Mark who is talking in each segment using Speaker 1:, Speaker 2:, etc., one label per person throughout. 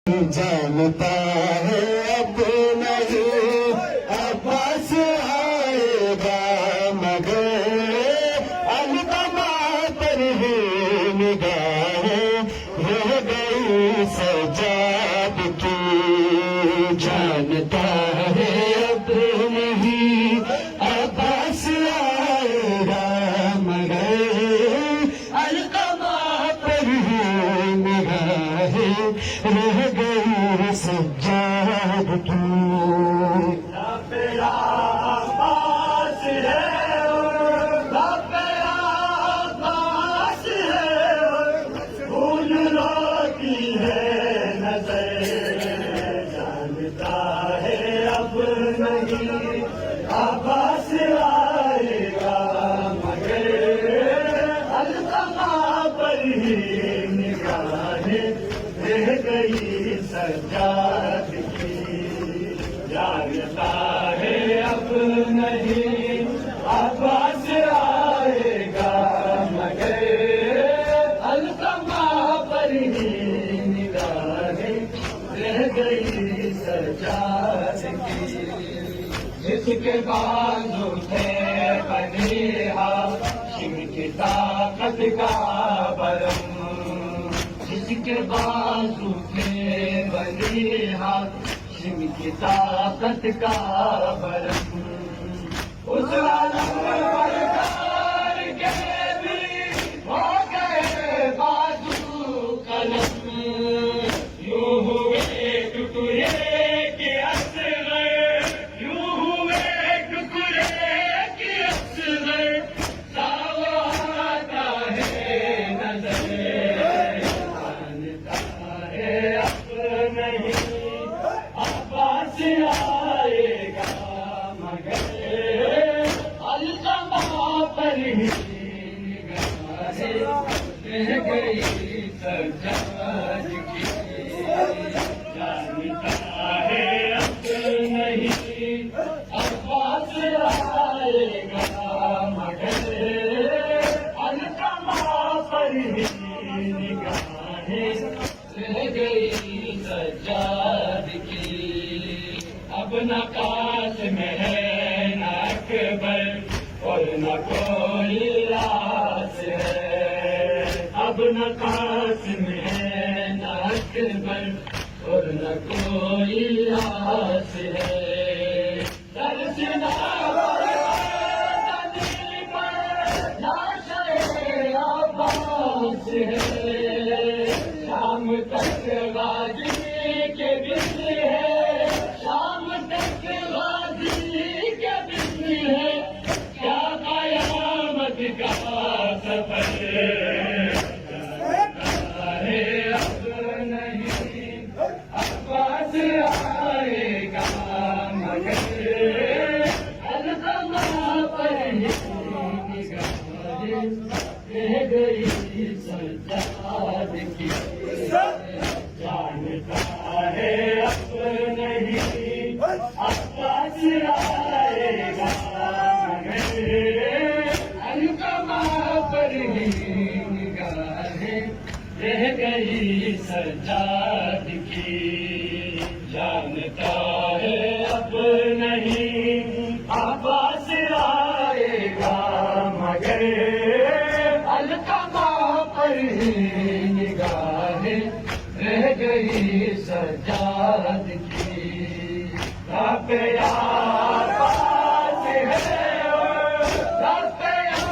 Speaker 1: جانتا ہے اب نہیں عباس آئے گا مگر القمہ پر ہی نگاہیں رہ گئی سجاد کی. جانتا ہے اب نہیں عباس آئے گا مگر القمہ پر ہی نگاہیں رہ گئی سجاد کی.
Speaker 2: عباس آئے گا مگر القمہ پر ہی نگاہیں رہ گئی سجاد کی. جانتا ہے اب نہیں عباس آئے گا مگر القمہ پر ہی نگاہیں رہ گئی سجاد کی. جس کے بازو تھے بنی ہاشم کی طاقت کا برم، جس کے بازو تھے بنی ہاشم کی طاقت کا برم، اس عالم برکار کے بھی ہو گئے بازو قلم. یوں ہوئے ٹکڑے کے اصغر، آئے گا مگر القمہ پر ہی نگاہیں رہ گئی سجاد کی. جانتا ہے اب نہیں عباس آئے گا مگر القمہ پر ہی نگاہیں رہ گئی سجاد کی. اب نہ قاسم ہے نہ اکبر اور نہ کوئی لاس ہے. اب نہ قاسم ہے نہ اکبر اور نہ کوئی لاس ہے. درس نہ دل پر ناشے عباس ہے. شام تک غازی کے بن ہے، شام تک غازی کے بن ہے. کیا قیامت کا سفر ہے اب نہیں عباس آئے گا مگر القمہ پر ہی نگاہیں رہ گئی سجاد کی. جانتا ہے اب نہیں عباس آئے گا مگر القمہ پر ہی نگاہیں رہ گئی سجاد کی. جانتا ہے اب نہیں عباس آئے گا مگر القمہ پر ہی نگاہیں رہ گئی سجاد کی. رب یا عباس ہے، رب یا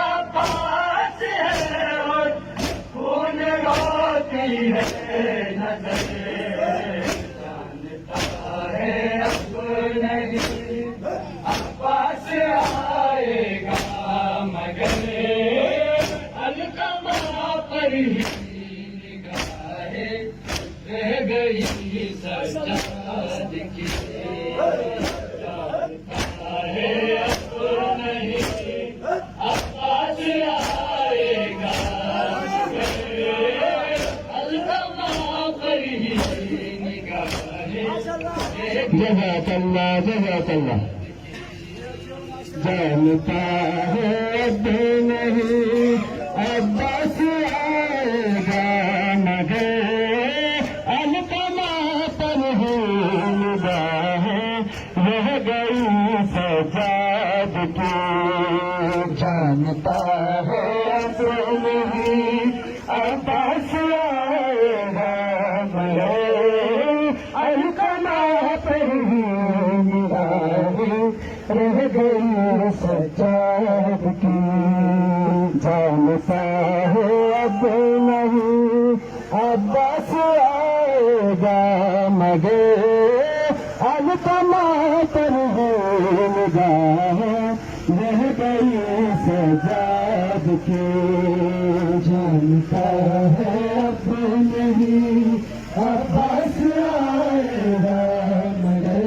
Speaker 2: عباس ہے، خون روتی ہے نظر. جانتا ہے اب نہیں عباس آئے گا مگر القمہ پر ہی رہ گئی سجاد کی. جانتا ہے اب نہیں عباس آئے گا مگر القمہ پر ہی نگاہیں
Speaker 1: جزاک اللہ جزاک اللہ. جانتا ہے اب نہیں عباس آئے گا مگر القمہ الکما پر نگاہیں رہ گئی سجاد کی جانتا ہے اب نہیں عباس آئے گا مگر الکما پر نگاہیں رہ گئی سجاد کی جانتا ہے اب نہیں عباس آئے گا مگر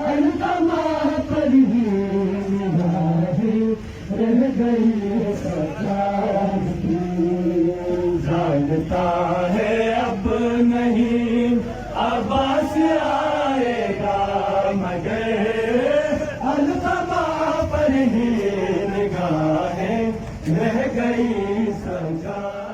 Speaker 1: الکما پر نگاہیں رہ گئی سجاد کی جانتا ہے اب نہیں عباس آئے گا مگر الکما پر ہی نگاہیں رہ گئی سجاد